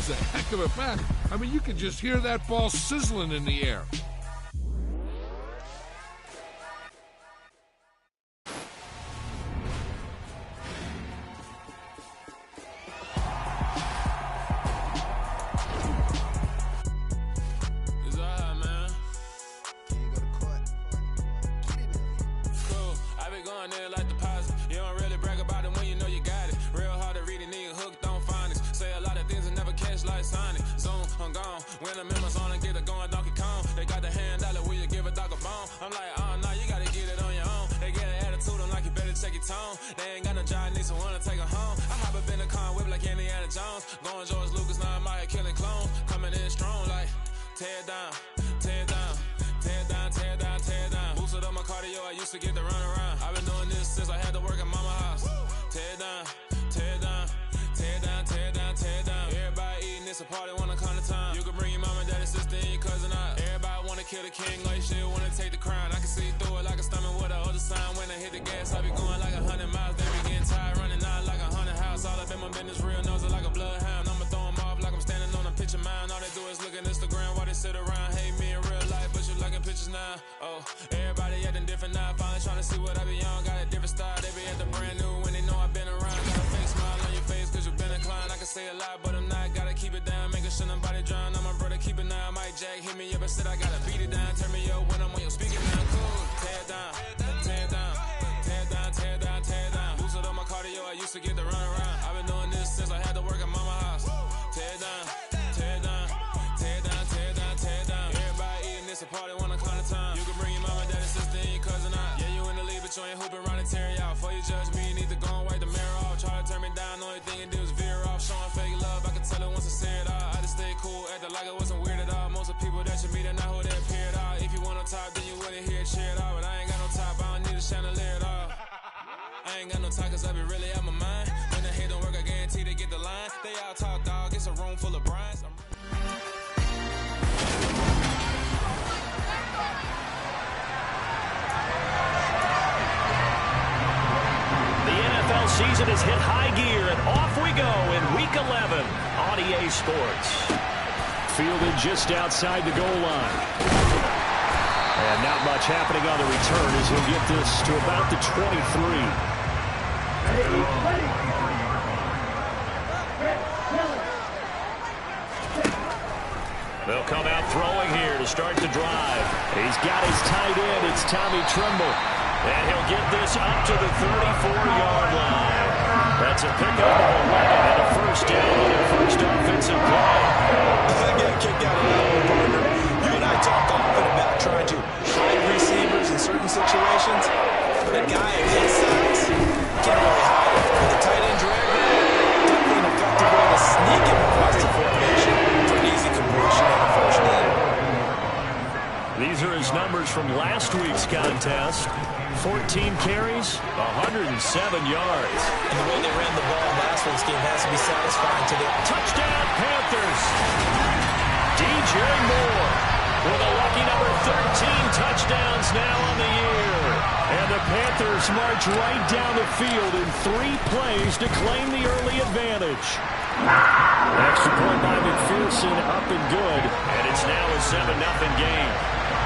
was a heck of a pass. I mean, you could just hear that ball sizzling in the air. When I'm in my zone and get it going Donkey Kong. They got the hand dollar, will you give a dog a bone? I'm like, oh no, you gotta get it on your own. They get an attitude, I'm like, you better check your tone. They ain't got no job, need someone to take her home. I hop up in the car and whip like Indiana Jones. Going George Lucas, now I'm out here killing clones. Coming in strong like, tear down, tear down, tear down, tear down, tear down. Boosted up my cardio, I used to get to run around. I've been doing this since I had to work at mama house. Tear down, tear down, tear down, tear down, tear down. Everybody eating, it's a party, wanna come to time. You can bring your mama, daddy, sister, and your cousin out. Everybody wanna kill the king like shit, wanna take the crown. I can see through it like a stomach with a other sign. When I hit the gas, I be going like 100 miles. They be getting tired, running out like 100 house. All up in my business, real nose like a bloodhound. I'ma throw them off like I'm standing on a picture mound. All they do is look at Instagram while they sit around. Hate me in real life, but you liking pictures now. Oh, everybody acting different now. Finally trying to see what I be on. Got a different style, they be acting brand new when they know I've been around. Got a fake smile on your face cause you been inclined. I can say a lot, but I'm not. Gotta keep it down, making sure nobody drown. I'm my brother, keep it now. Mike Jack hit me up and said I gotta beat it down. Turn me up when I'm on your speaker now. Cool, tear down, tear down, tear down, tear down, tear down. Boosted up my cardio, I used to get to run around. I've been doing this since I had to work at mama house. Tear down, tear down, tear down, tear down, tear down. Everybody eating, it's a party, wanna climb the time. You can bring your mama, daddy, sister, and your cousin out. Yeah, you in the lead, but you ain't hooping around and tear out. Before you judge me, you need to go and wipe the mirror off. Try to turn me down, the only thing you do is veer off. Showing fake love, I can tell it once I say it all. I just stay cool, acting like it wasn't weird at all. Most of the people that you meet are not who they appear at all. If you want on top, then you wouldn't hear it cheer at all. But I ain't got no top, I don't need a chandelier at all. I ain't got no talk cause I be really out my mind. When the hate don't work, I guarantee they get the line. They all talk dog, it's a room full of Bryans. The NFL season has hit high gear, and off we go in Week 11 on EA Sports. Fielded just outside the goal line. And not much happening on the return as he'll get this to about the 23. They'll come out throwing here to start the drive. He's got his tight end. It's Tommy Tremble. And he'll get this up to the 34-yard line. That's a pickup of 11 and a first down on their first offensive play. I get kicked out of that one, partner. You and I talk often about trying to hide receivers in certain situations. But a guy of his size can't really hide it. With a tight end drag route, definitely an effective way to sneak him across the formation for an easy completion and a first down. These are his numbers from last week's contest. 14 carries, 107 yards. And the way they ran the ball last week's game has to be satisfying to them. Touchdown, Panthers. DJ Moore with a lucky number 13 touchdowns now on the year. And the Panthers march right down the field in 3 plays to claim the early advantage. Extra point by McPherson, up and good. And it's now a 7-0 game.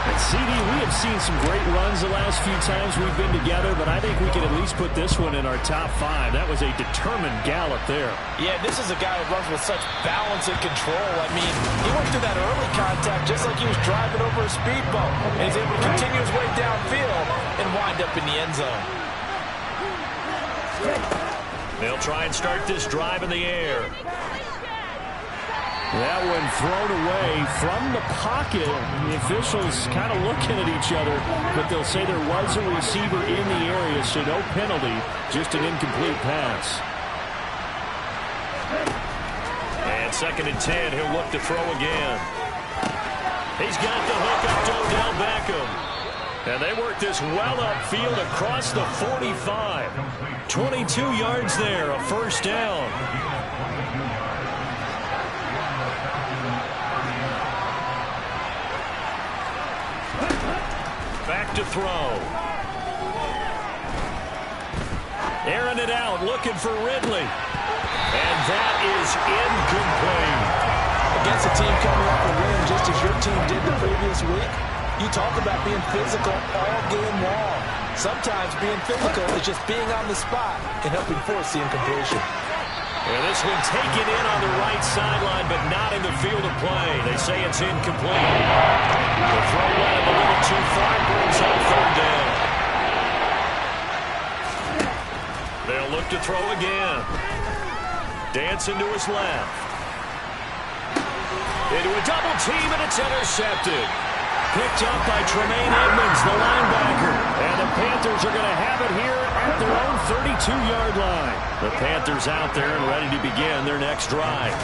And CD, we have seen some great runs the last few times we've been together, but I think we can at least put this one in our top 5. That was a determined gallop there. Yeah, this is a guy who runs with such balance and control. I mean, he went through that early contact just like he was driving over a speed bump. And he's able to continue his way downfield and wind up in the end zone. They'll try and start this drive in the air. That one thrown away from the pocket. The officials kind of looking at each other, but they'll say there was a receiver in the area, so no penalty, just an incomplete pass. And 2nd and 10, he'll look to throw again. He's got the hook up to Odell Beckham. And they work this well upfield across the 45. 22 yards there, a first down. Back to throw. Airing it out, looking for Ridley. And that is incomplete. just as your team did the previous week. You talk about being physical all game long. Sometimes being physical is just being on the spot and helping force the incompletion. And this one taken in on the right sideline, but not in the field of play. They say it's incomplete. The throw led him a little too far, brings up third down. They'll look to throw again. Dancing to his left. Into a double team, and it's intercepted. Picked up by Tremaine Edmonds, the linebacker. And the Panthers are going to have it here at their own 32-yard line. The Panthers out there and ready to begin their next drive.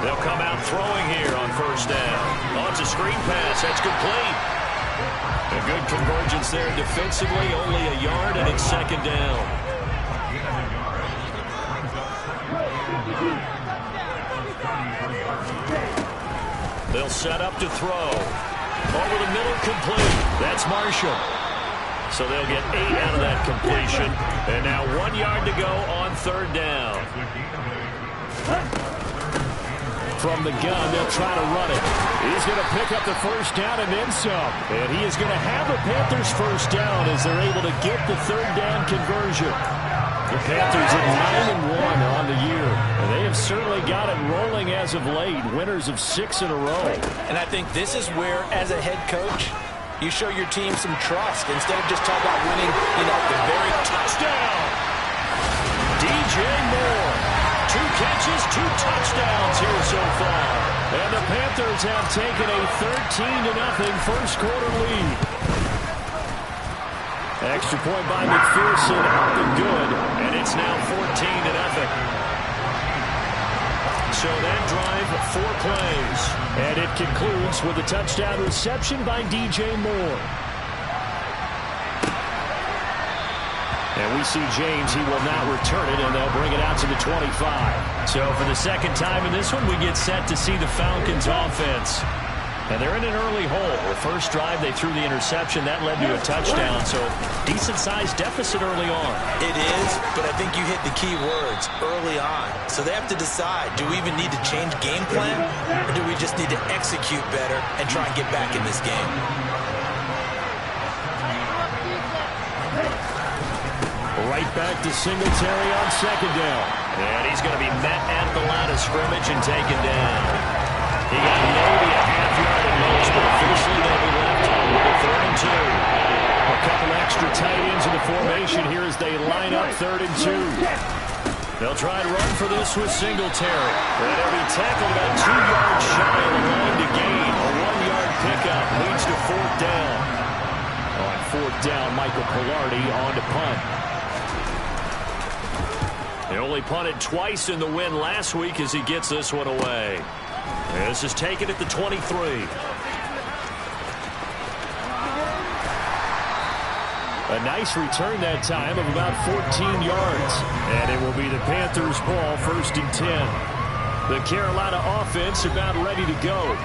They'll come out throwing here on first down. Oh, it's a screen pass. That's complete. A good convergence there defensively. Only a yard, and it's second down. They'll set up to throw. Over the middle, complete. That's Marshall. So they'll get 8 out of that completion. And now 1 yard to go on third down. From the gun, they'll try to run it. He's going to pick up the first down and then some. And he is going to have the Panthers first down as they're able to get the third down conversion. The Panthers at 9-1 on the year, and they have certainly got it rolling as of late, winners of 6 in a row. And I think this is where, as a head coach, you show your team some trust instead of just talking about winning, the very touchdown. DJ Moore, 2 catches, 2 touchdowns here so far. And the Panthers have taken a 13-0 first quarter lead. Extra point by McPherson, up and good, and it's now 14-0. So that drive, 4 plays. And it concludes with a touchdown reception by DJ Moore. And we see James, he will not return it, and they'll bring it out to the 25. So for the second time in this one, we get set to see the Falcons offense. And they're in an early hole. The first drive, they threw the interception. That led to a touchdown, so decent-sized deficit early on. It is, but I think you hit the key words, early on. So they have to decide, do we even need to change game plan, or do we just need to execute better and try and get back in this game? Right back to Singletary on second down. And he's going to be met at the line of scrimmage and taken down. He got maybe a half yard at most, but officially they'll be left with a 3rd and 2. A couple extra tight ends in the formation here as they line up 3rd and 2. They'll try to run for this with Singletary. And he'll be tackled about 2 yards shy of the line to gain. A 1-yard pickup leads to 4th down. On 4th down, Michael Pilardi on to punt. They only punted twice in the win last week as he gets this one away. This is taken at the 23. A nice return that time of about 14 yards. And it will be the Panthers' ball, 1st and 10. The Carolina offense about ready to go.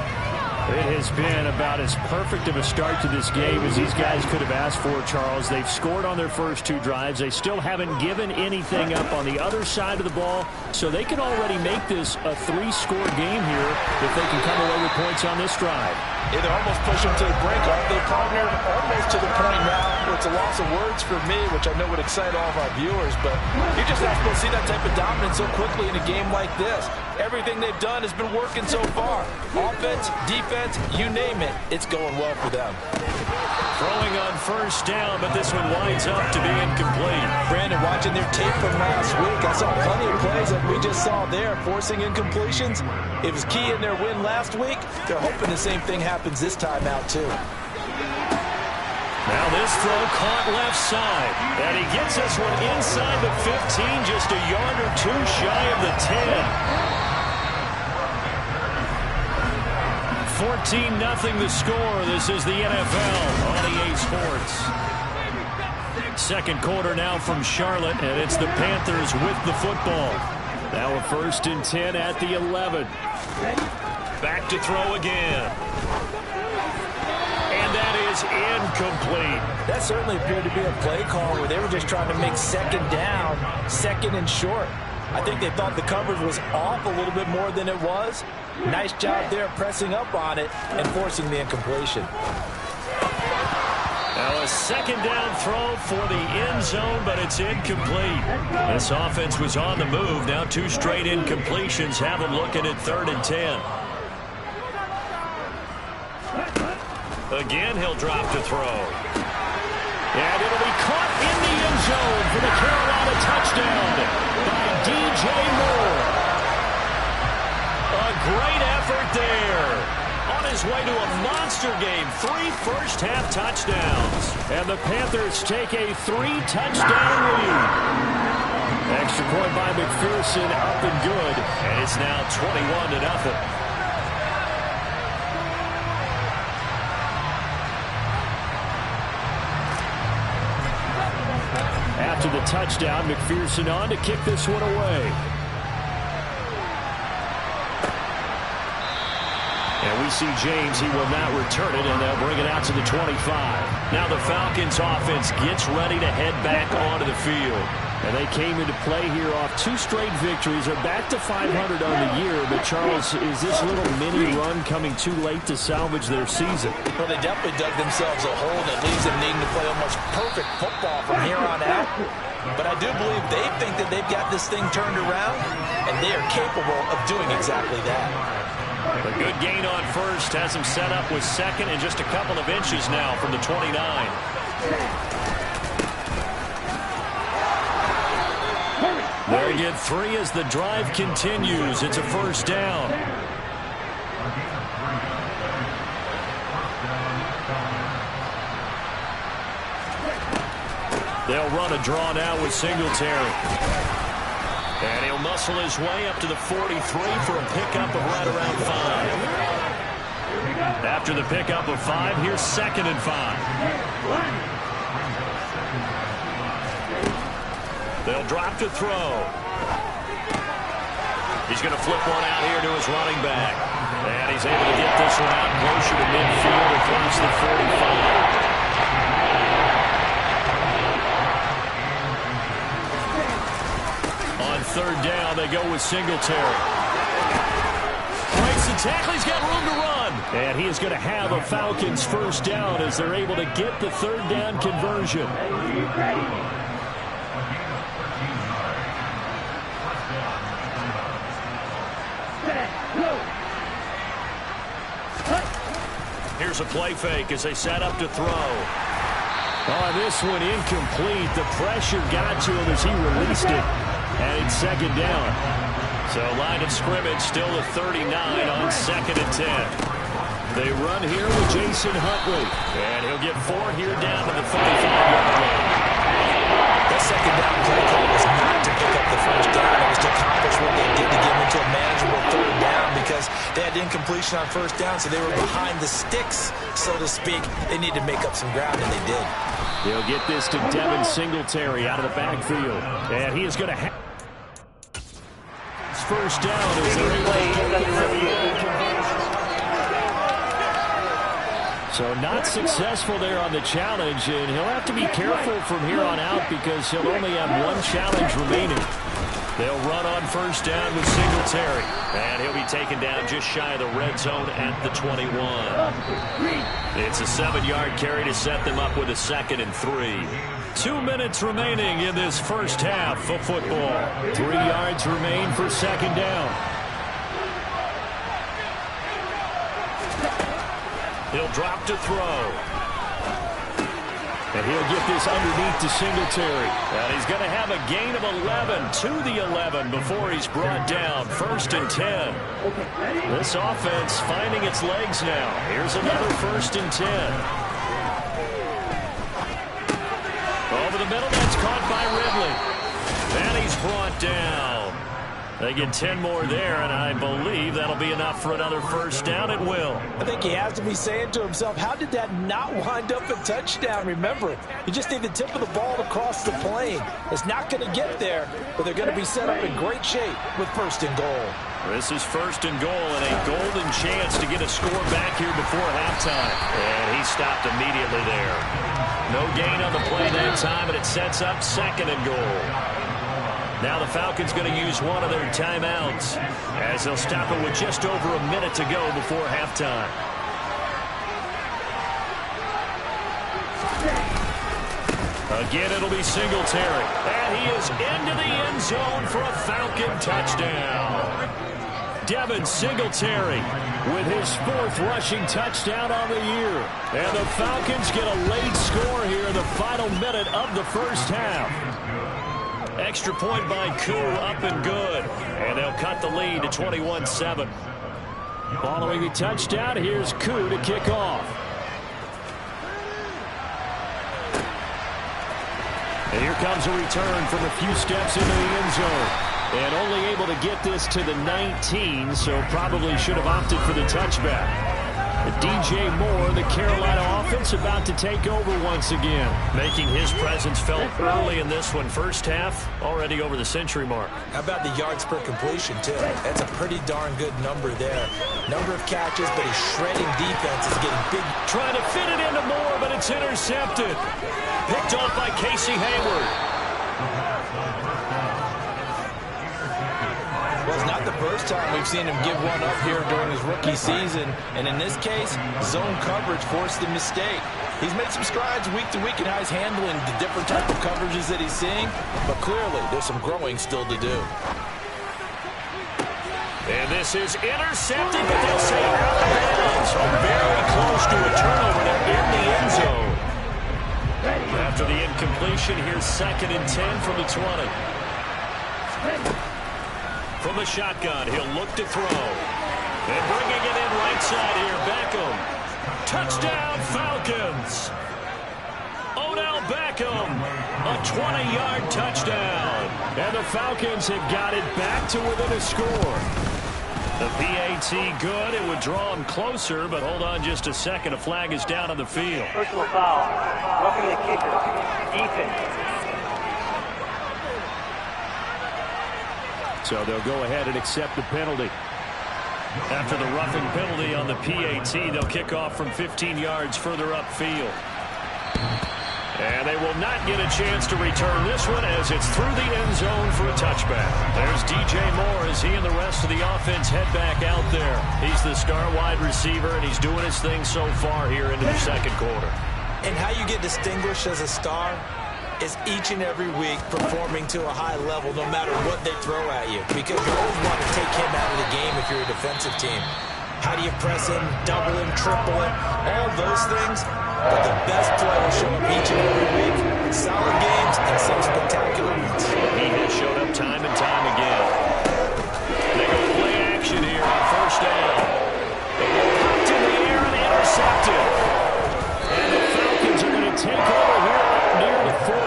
It has been about as perfect of a start to this game as these guys could have asked for, Charles. They've scored on their first 2 drives. They still haven't given anything up on the other side of the ball, so they can already make this a 3-score game here if they can come away with points on this drive. Yeah, they're almost pushing to the brink, aren't they, partner? Almost to the point now where it's a loss of words for me, which I know would excite all of our viewers, but you're just not supposed to see that type of dominance so quickly in a game like this. Everything they've done has been working so far. Offense, defense, you name it, it's going well for them. Throwing on first down, but this one winds up to be incomplete. Brandon, watching their tape from last week, I saw plenty of plays like we just saw there, forcing incompletions. It was key in their win last week. They're hoping the same thing happens this time out, too. Now this throw caught left side. And he gets this one inside the 15, just a yard or 2 shy of the 10. 14-0 the score. This is the NFL on EA Sports. Second quarter now from Charlotte, and it's the Panthers with the football. Now a 1st and 10 at the 11. Back to throw again. And that is incomplete. That certainly appeared to be a play call where they were just trying to make second down, 2nd and short. I think they thought the coverage was off a little bit more than it was. Nice job there pressing up on it and forcing the incompletion. Now a second down throw for the end zone, but it's incomplete. This offense was on the move. Now 2 straight incompletions have them looking at 3rd and 10. Again, he'll drop to throw. And it'll be caught in the end zone for the Carolina touchdown by DJ Moore. A great effort there. On his way to a monster game, 3 first-half touchdowns. And the Panthers take a 3-touchdown lead. Extra point by McPherson, up and good. And it's now 21-0. After the touchdown, McPherson on to kick this one away. And we see James. He will not return it, and they'll bring it out to the 25. Now the Falcons offense gets ready to head back onto the field. And they came into play here off 2 straight victories. They're back to 500 on the year. But, Charles, is this little mini run coming too late to salvage their season? Well, they definitely dug themselves a hole that leaves them needing to play almost perfect football from here on out. But I do believe they think that they've got this thing turned around, and they are capable of doing exactly that. A good gain on first has him set up with second and just a couple of inches now from the 29. They'll get 3 as the drive continues. It's a first down. They'll run a draw now with Singletary. And he'll muscle his way up to the 43 for a pickup of right around 5. After the pickup of 5, here's 2nd and 5. They'll drop to throw. He's going to flip one out here to his running back. And he's able to get this one out closer to midfield across the 45. On 3rd down, they go with Singletary. Breaks the tackle. He's got room to run. And he is going to have a Falcons first down as they're able to get the 3rd down conversion. Here's a play fake as they set up to throw. Oh, this one incomplete. The pressure got to him as he released it. And it's 2nd down. So line of scrimmage still at 39 on 2nd and 10. They run here with Jason Huntley. And he'll get 4 here down to the 45-yard line. That 2nd down play call was not to pick up the first down. It was to accomplish what they did to get into a manageable 3rd down because they had incompletion on 1st down, so they were behind the sticks, so to speak. They needed to make up some ground, and they did. They'll get this to Devin Singletary out of the backfield. And he is going to have his first down as they're able to get the So not successful there on the challenge, and he'll have to be careful from here on out because he'll only have 1 challenge remaining. They'll run on first down with Singletary, and he'll be taken down just shy of the red zone at the 21. It's a 7-yard carry to set them up with a 2nd and 3. 2 minutes remaining in this first half of football. 3 yards remain for 2nd down. He'll drop to throw. And he'll get this underneath to Singletary. And he's going to have a gain of 11 to the 11 before he's brought down. 1st and 10. This offense finding its legs now. Here's another 1st and 10. Over the middle, that's caught by Ridley. And he's brought down. They get 10 more there, and I believe that'll be enough for another first down. It will. I think he has to be saying to himself, how did that not wind up a touchdown? Remember, you just need the tip of the ball to cross the plane. It's not going to get there, but they're going to be set up in great shape with 1st and goal. This is 1st and goal and a golden chance to get a score back here before halftime. And he stopped immediately there. No gain on the play that time, and it sets up 2nd and goal. Now the Falcons going to use one of their timeouts as they'll stop it with just over a minute to go before halftime. Again, it'll be Singletary. And he is into the end zone for a Falcon touchdown. Devin Singletary with his 4th rushing touchdown on the year. And the Falcons get a late score here in the final minute of the first half. Extra point by Koo, up and good. And they'll cut the lead to 21-7. Following the touchdown, here's Koo to kick off. And here comes a return from a few steps into the end zone. And only able to get this to the 19, so probably should have opted for the touchback. DJ Moore, the Carolina offense, about to take over once again. Making his presence felt early in this one. First half, already over the century mark. How about the yards per completion, too? That's a pretty darn good number there. Number of catches, but his shredding defense is getting big. Trying to fit it into Moore, but it's intercepted. Picked off by Casey Hayward. Well, it's not the first time we've seen him give one up here during his rookie season. And in this case, zone coverage forced the mistake. He's made some strides week to week in how he's handling the different type of coverages that he's seeing. But clearly, there's some growing still to do. And this is intercepted, but they'll say out of bounds. Very close to a turnover in the end zone. After the incompletion, here's 2nd and 10 from the 20. From the shotgun, he'll look to throw. And bringing it in right side here, Beckham. Touchdown, Falcons. Odell Beckham, a 20-yard touchdown. And the Falcons have got it back to within a score. The PAT good. It would draw him closer, but hold on just a second. A flag is down on the field. Personal foul. Roughing the kicker. Defense. So they'll go ahead and accept the penalty. After the roughing penalty on the PAT, they'll kick off from 15 yards further upfield. And they will not get a chance to return this one as it's through the end zone for a touchback. There's DJ Moore as he and the rest of the offense head back out there. He's the star wide receiver, and he's doing his thing so far here into the second quarter. And how you get distinguished as a star is each and every week performing to a high level no matter what they throw at you, because you always want to take him out of the game if you're a defensive team. How do you press him, double him, triple him, all those things? But the best players show up each and every week. Solid games and some spectacular ones. He has showed up time and time again. They go play action here on first down. The ball popped in the air and intercepted. And the Falcons are going to take over here near the 40.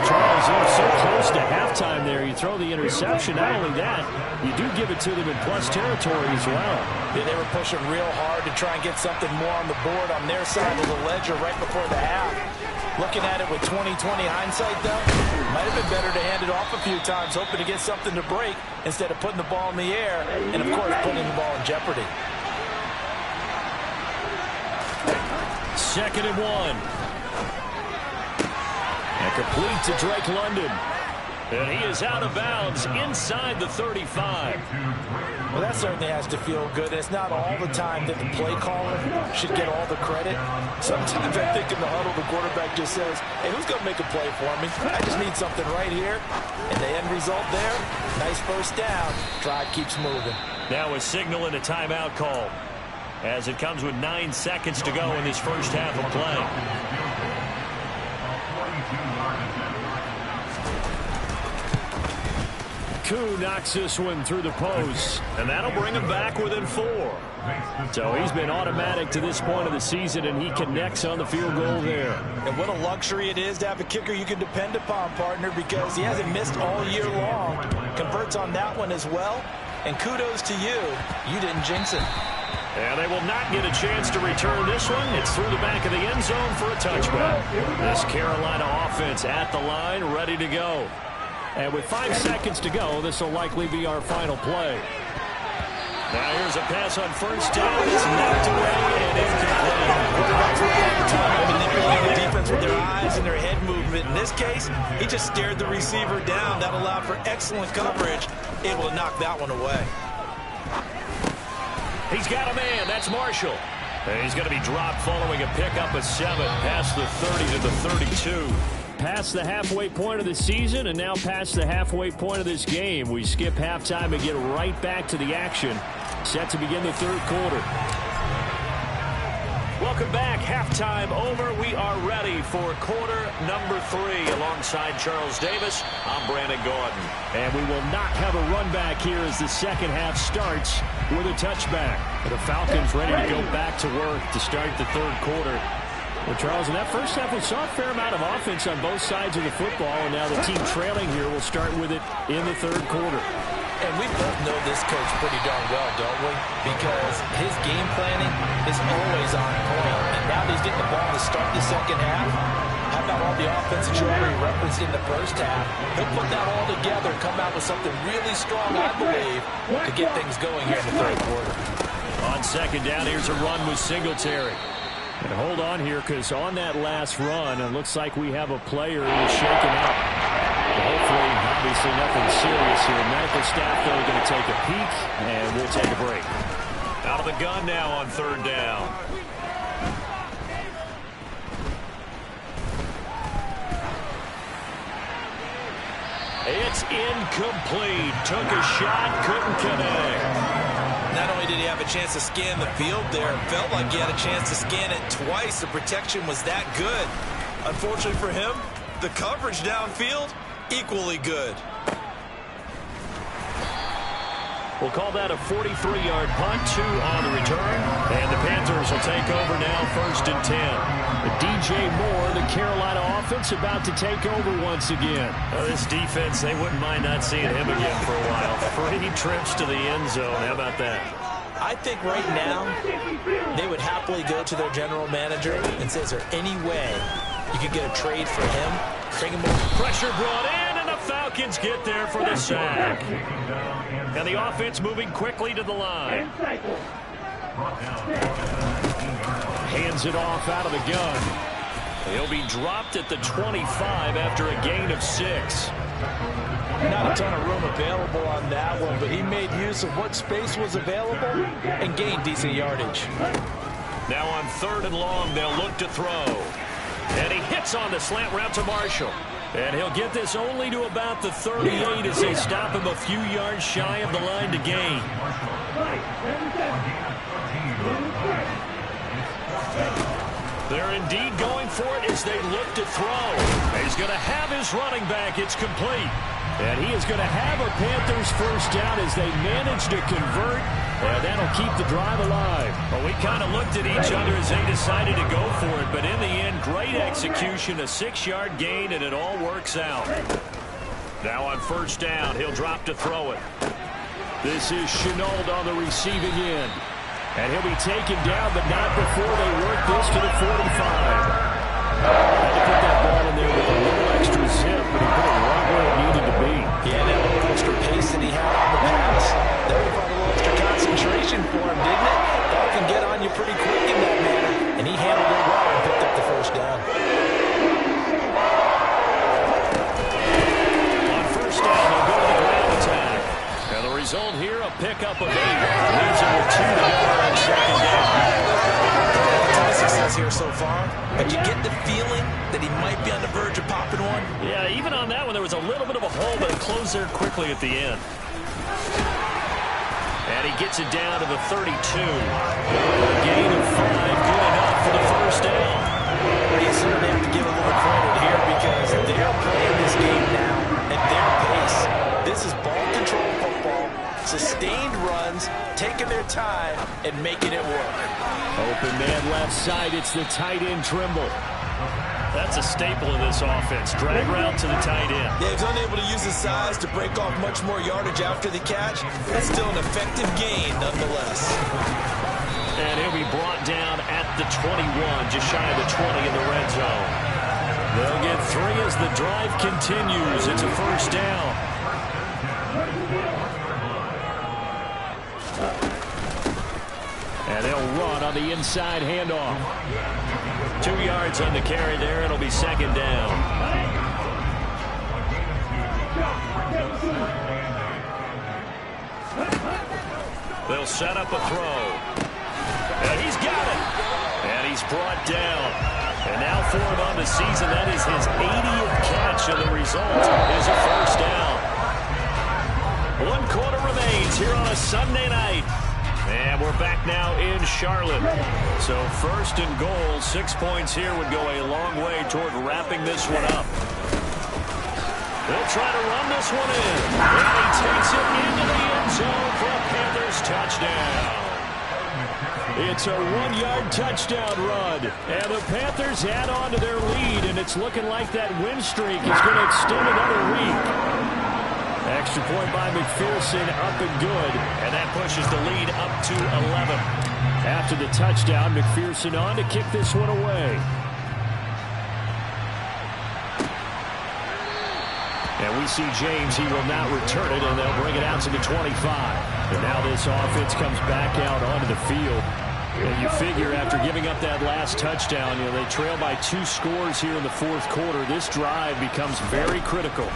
Charles, they're so close to halftime there. You throw the interception. Not only that, you do give it to them in plus territory as well. Yeah, they were pushing real hard to try and get something more on the board on their side of the ledger right before the half. Looking at it with 20/20 hindsight, though, might have been better to hand it off a few times, hoping to get something to break instead of putting the ball in the air and, of course, putting the ball in jeopardy. 2nd and 1. And complete to Drake London. And he is out of bounds inside the 35. Well, that certainly has to feel good. It's not all the time that the play caller should get all the credit. Sometimes I think in the huddle, the quarterback just says, hey, who's going to make a play for me? I just need something right here. And the end result there, nice first down. Drive keeps moving. Now a signal and a timeout call as it comes with 9 seconds to go in this first half of play. Koo knocks this one through the post, and that'll bring him back within 4. So he's been automatic to this point of the season, and he connects on the field goal there. And what a luxury it is to have a kicker you can depend upon, partner, because he hasn't missed all year long. Converts on that one as well. And kudos to you. You didn't jinx it. And they will not get a chance to return this one. It's through the back of the end zone for a touchback. This Carolina offense at the line, ready to go. And with 5 seconds to go, this will likely be our final play. Now here's a pass on first down. It's knocked away and incomplete. Quarterbacks will take time manipulating the defense for their eyes and their head movement. In this case, he just stared the receiver down. That allowed for excellent coverage, able to knock that one away. He's got a man. That's Marshall. And he's going to be dropped following a pickup of 7 past the 30 to the 32. Past the halfway point of the season and now past the halfway point of this game. We skip halftime and get right back to the action. Set to begin the third quarter. Welcome back. Halftime over. We are ready for quarter number 3. Alongside Charles Davis, I'm Brandon Gordon. And we will not have a run back here as the second half starts with a touchback. The Falcons ready to go back to work to start the third quarter. Well, Charles, in that first half, we saw a fair amount of offense on both sides of the football, and now the team trailing here will start with it in the third quarter. And we both know this coach pretty darn well, don't we? Because his game planning is always on point. And now that he's getting the ball to start the second half, how about all the offense that you already referenced in the first half? He'll put that all together and come out with something really strong, I believe, to get things going here in the third quarter. On second down, here's a run with Singletary. And hold on here, because on that last run, it looks like we have a player who's shaken up. Hopefully, obviously nothing serious here. Medical staff, though, are going to take a peek, and we'll take a break. Out of the gun now on third down. It's incomplete. Took a shot, couldn't connect. Not only did he have a chance to scan the field there, it felt like he had a chance to scan it twice. The protection was that good. Unfortunately for him, the coverage downfield, equally good. We'll call that a 43-yard punt, 2 on the return. And the Panthers will take over now, 1st and 10. DJ Moore, the Carolina offense, about to take over once again. This defense, they wouldn't mind not seeing him again for a while. 3 trips to the end zone. How about that? I think right now they would happily go to their general manager and say, is there any way you could get a trade for him? Bring him over. Pressure brought in, and the Falcons get there for the sack. And the offense moving quickly to the line. Hands it off out of the gun. He'll be dropped at the 25 after a gain of 6. Not a ton of room available on that one, but he made use of what space was available and gained decent yardage. Now on 3rd and long, they'll look to throw. And he hits on the slant route to Marshall. And he'll get this only to about the 38 as they stop him a few yards shy of the line to gain. They're indeed going for it as they look to throw. He's going to have his running back. It's complete. And he is going to have a Panthers first down as they manage to convert. And that'll keep the drive alive. Well, we kind of looked at each other as they decided to go for it. But in the end, great execution, a 6-yard gain, and it all works out. Now on 1st down, he'll drop to throw it. This is Shenault on the receiving end. And he'll be taken down, but not before they work this to the 45. Had to put that ball in there with a little extra zip, but he put it right where it needed to be. Yeah, that little extra pace that he had on the pass, that would brought a little extra concentration for him, didn't it? Ball can get on you pretty quick in that manner, and he handled it well and picked up the first down. On 1st down, they'll go to the ground attack. And the result here, a pickup of 8. Leaves it with 2 to go on 2nd down. Success here so far, but you get the feeling that he might be on the verge of popping one. Yeah, even on that one, there was a little bit of a hole, but it closed there quickly at the end. And he gets it down to the 32. A gain of 5, good enough for the first down. You certainly have to give a little credit here because they're playing this game now at their pace. This is ball control football, sustained runs, taking their time, and making it work. Open man left side, it's the tight end Trimble. That's a staple of this offense. Drag route to the tight end. Yeah, he's unable to use his size to break off much more yardage after the catch. That's still an effective gain nonetheless. And he'll be brought down at the 21, just shy of the 20 in the red zone. They'll get 3 as the drive continues. It's a first down. And they'll run on the inside handoff. 2 yards on the carry there. It'll be second down. They'll set up a throw. And he's got it. And he's brought down. And now for him on the season, that is his 80th catch, and the result is a first down. 1 quarter remains here on a Sunday night. And we're back now in Charlotte. So first and goal, 6 points here would go a long way toward wrapping this one up. They'll try to run this one in. And he takes it into the end zone for a Panthers touchdown. It's a 1-yard touchdown run. And the Panthers add on to their lead, and it's looking like that win streak is going to extend another week. Extra point by McPherson, up and good. And that pushes the lead up to 11. After the touchdown, McPherson on to kick this one away. And we see James, he will not return it, and they'll bring it out to the 25. And now this offense comes back out onto the field. And you figure after giving up that last touchdown, they trail by 2 scores here in the fourth quarter. This drive becomes very critical.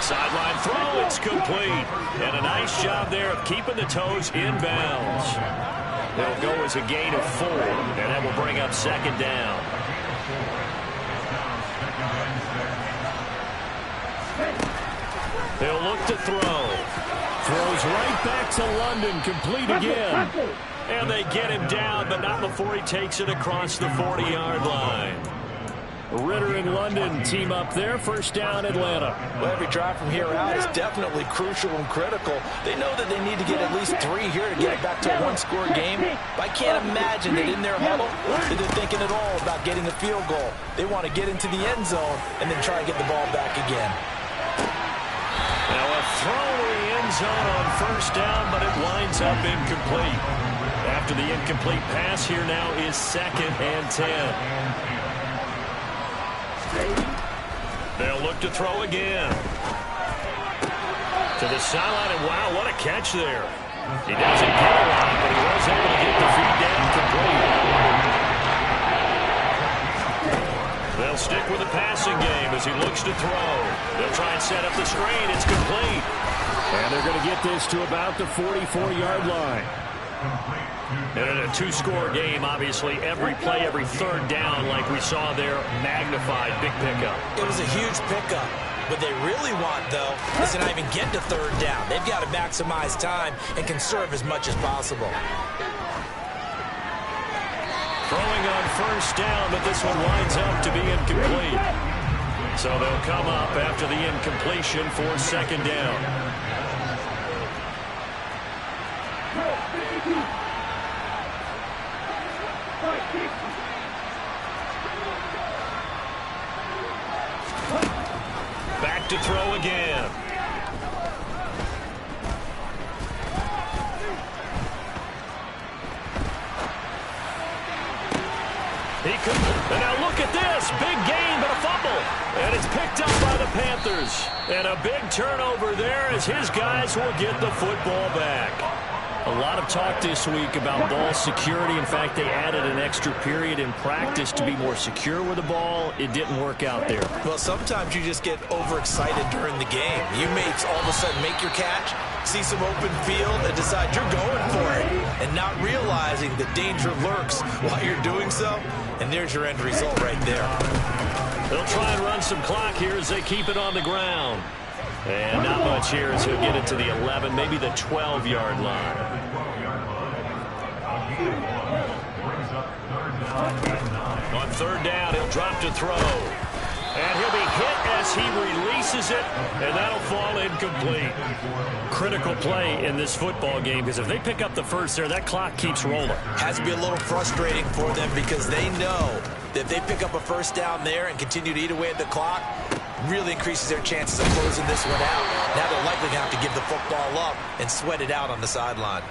Sideline throw, it's complete. And a nice job there of keeping the toes in bounds. They'll go as a gain of 4, and that will bring up second down. They'll look to throw. Throws right back to London, complete again. And they get him down, but not before he takes it across the 40-yard line. Ritter and London team up there. First down, Atlanta. Well, every drive from here out is definitely crucial and critical. They know that they need to get at least 3 here to get it back to a 1-score game. But I can't imagine that in their huddle that they're thinking at all about getting a field goal. They want to get into the end zone and then try to get the ball back again. Now a throw to the end zone on first down, but it winds up incomplete. After the incomplete pass, here now is 2nd and 10. They'll look to throw again. To the sideline, and wow, what a catch there. He doesn't get a lot, but he was able to get the feed down complete. They'll stick with the passing game as he looks to throw. They'll try and set up the screen. It's complete. And they're going to get this to about the 44-yard line. And in a 2-score game, obviously, every play, every third down, like we saw there, magnified. Big pickup. It was a huge pickup. What they really want, though, is to not even get to third down. They've got to maximize time and conserve as much as possible. Throwing on first down, but this one winds up to be incomplete. So they'll come up after the incompletion for second down. Back to throw again. And now look at this. Big gain, but a fumble. And it's picked up by the Panthers. And a big turnover there as his guys will get the football back. A lot of talk this week about ball security. In fact, they added an extra period in practice to be more secure with the ball. It didn't work out there. Well, sometimes you just get overexcited during the game. You may all of a sudden make your catch, see some open field, and decide you're going for it, and not realizing the danger lurks while you're doing so. And there's your end result right there. They'll try and run some clock here as they keep it on the ground. And not much here as he'll get it to the 11, maybe the 12-yard line. On third down, he'll drop to throw. And he'll be hit as he releases it, and that'll fall incomplete. Critical play in this football game, because if they pick up the first there, that clock keeps rolling. Has to be a little frustrating for them because they know that if they pick up a first down there and continue to eat away at the clock, really increases their chances of closing this one out. Now they're likely going to have to give the football up and sweat it out on the sideline.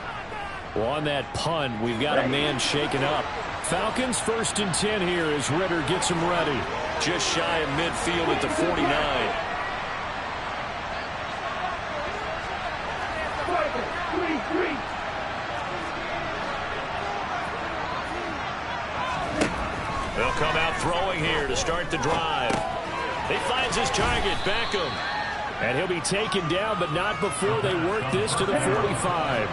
Well, on that punt, we've got a man shaken up. Falcons 1st and 10 here as Ritter gets him ready. Just shy of midfield at the 49. They'll come out throwing here to start the drive. He finds his target, Beckham. And he'll be taken down, but not before they work this to the 45.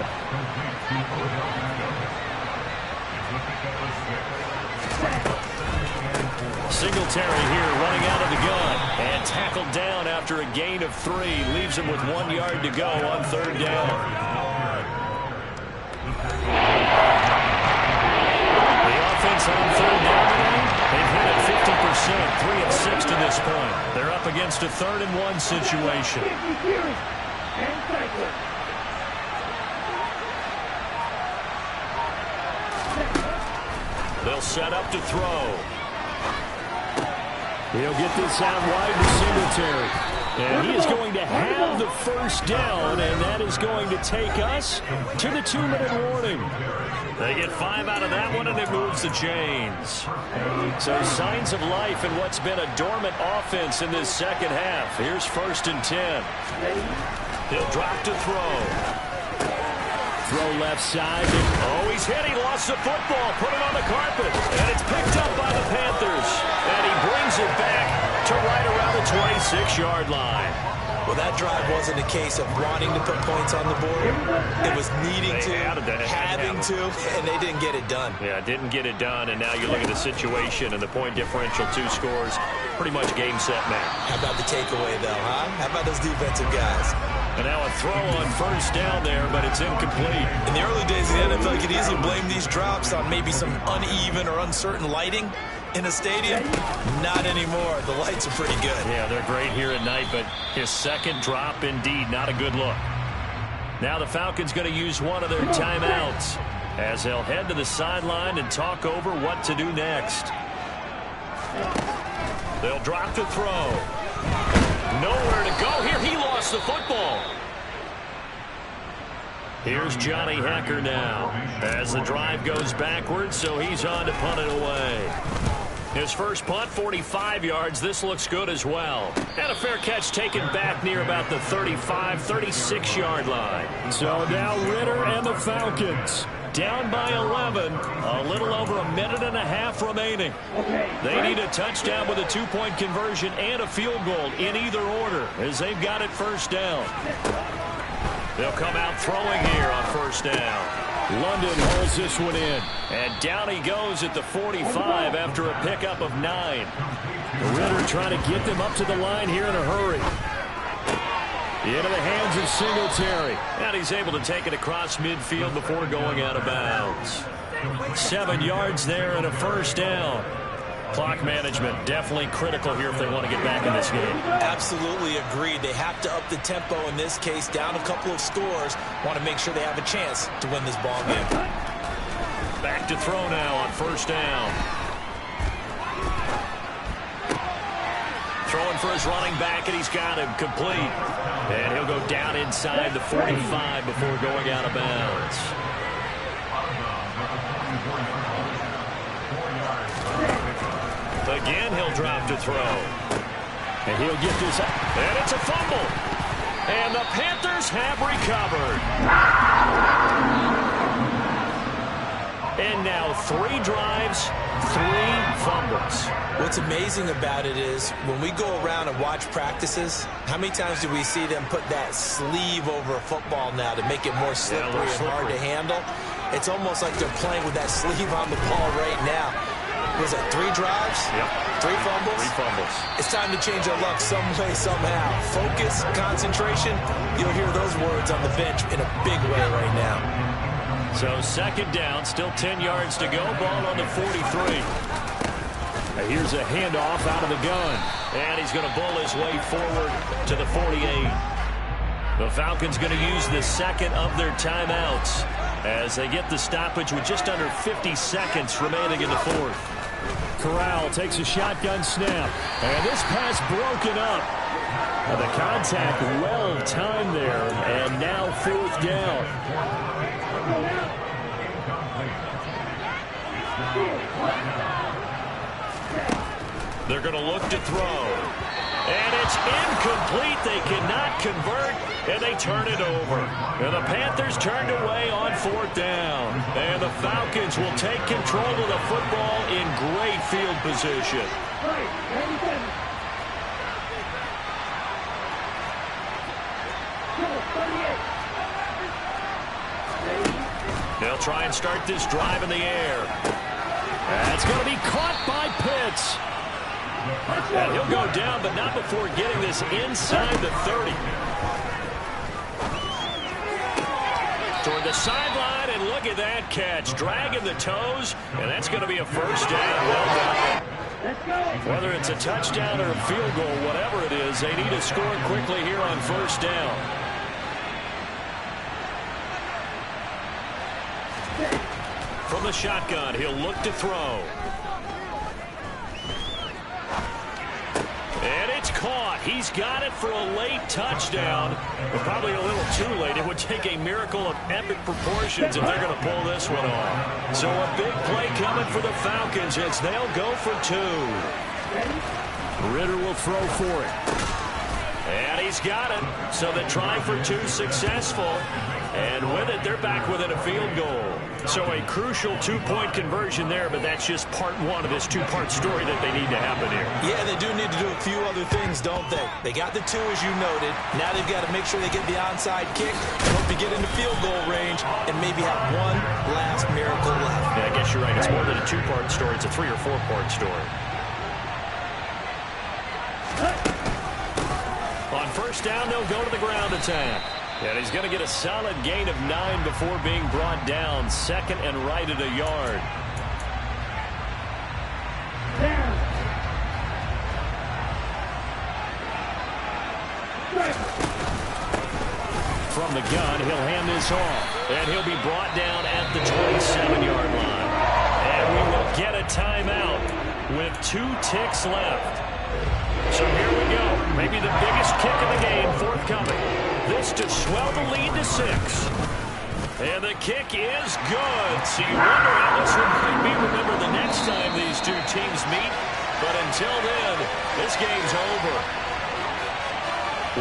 Singletary here running out of the gun. And tackled down after a gain of 3. Leaves him with 1 yard to go on 3rd down. The offense on 3rd down today, they've hit it 50%, 3 of 6 to this point. They're up against a 3rd and 1 situation. They'll set up to throw. He'll get this out wide to Singletary. And he is going to have the 1st down, and that is going to take us to the 2-minute warning. They get 5 out of that one, and it moves the chains. So signs of life in what's been a dormant offense in this second half. Here's 1st and 10. He'll drop to throw. Throw left side. Oh, he's hit. He lost the football. Put it on the carpet. And it's picked up by the Panthers. And he brings it back to right around the 26-yard line. Well, that drive wasn't a case of wanting to put points on the board. It was needing to, having to, and they didn't get it done. Yeah, didn't get it done, and now you look at the situation and the point differential, 2 scores, pretty much game, set, match. How about the takeaway, though, huh? How about those defensive guys? And now a throw on 1st down there, but it's incomplete. In the early days of the NFL, you could easily blame these drops on maybe some uneven or uncertain lighting in a stadium. Not anymore. The lights are pretty good. Yeah, they're great here at night, but his 2nd drop, indeed, not a good look. Now the Falcons going to use one of their timeouts as they'll head to the sideline and talk over what to do next. They'll drop to throw. Nowhere to go here. He lost the football. Here's Johnny Hekker now as the drive goes backwards, so he's on to punt it away. His first punt, 45 yards. This looks good as well. And a fair catch taken back near about the 35, 36-yard line. So now Ritter and the Falcons down by 11. A little over a minute and a half remaining. They need a touchdown with a 2-point conversion and a field goal in either order as they've got it 1st down. They'll come out throwing here on 1st down. London holds this one in. And down he goes at the 45 after a pickup of 9. Ritter trying to get them up to the line here in a hurry. Into the hands of Singletary. And he's able to take it across midfield before going out of bounds. 7 yards there and a 1st down. Clock management definitely critical here if they want to get back in this game. Absolutely agreed. They have to up the tempo in this case, down a couple of scores. Want to make sure they have a chance to win this ball game. Back to throw now on 1st down. Throwing for his running back, and he's got him complete. And he'll go down inside the 45 before going out of bounds. Again, he'll drop to throw. And he'll get this up. And it's a fumble. And the Panthers have recovered. And now 3 drives, 3 fumbles. What's amazing about it is when we go around and watch practices, how many times do we see them put that sleeve over a football now to make it more slippery and hard to handle? It's almost like they're playing with that sleeve on the ball right now. Was it 3 drives? Yep. 3 fumbles? 3 fumbles. It's time to change our luck some way, somehow. Focus, concentration, you'll hear those words on the bench in a big way right now. So 2nd down, still 10 yards to go. Ball on the 43. And here's a handoff out of the gun. And he's going to bull his way forward to the 48. The Falcons going to use the 2nd of their timeouts as they get the stoppage with just under 50 seconds remaining in the 4th. Corral takes a shotgun snap. And this pass broken up. And the contact well timed there. And now 4th down. They're going to look to throw. And it's incomplete. They cannot convert, and they turn it over. And the Panthers turned away on 4th down. And the Falcons will take control of the football in great field position. They'll try and start this drive in the air. That's going to be caught by Pitts. And he'll go down, but not before getting this inside the 30. Toward the sideline, and look at that catch. Dragging the toes, and that's going to be a first down. Well done. Whether it's a touchdown or a field goal, whatever it is, they need to score quickly here on first down. From the shotgun, he'll look to throw. And it's caught. He's got it for a late touchdown, but probably a little too late. It would take a miracle of epic proportions if they're going to pull this one off. So a big play coming for the Falcons as they'll go for 2. Ritter will throw for it. And he's got it. So the try for 2 successful. And with it, they're back within a field goal. So a crucial 2-point conversion there, but that's just part 1 of this 2-part story that they need to happen here. Yeah, they do need to do a few other things, don't they? They got the 2, as you noted. Now they've got to make sure they get the onside kick, hope to get into field goal range, and maybe have one last miracle left. Yeah, I guess you're right. It's more than a 2-part story. It's a 3- or 4-part story. On first down, they'll go to the ground attack. And he's going to get a solid gain of 9 before being brought down. 2nd and right at a yard. From the gun, he'll hand this off. And he'll be brought down at the 27-yard line. And we will get a timeout with 2 ticks left. So here we go. Maybe the biggest kick of the game forthcoming. This to swell the lead to 6. And the kick is good. So you wonder how this one might be remembered the next time these 2 teams meet. But until then, this game's over.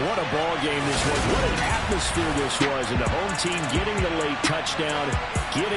What a ball game this was. What an atmosphere this was. And the home team getting the late touchdown, getting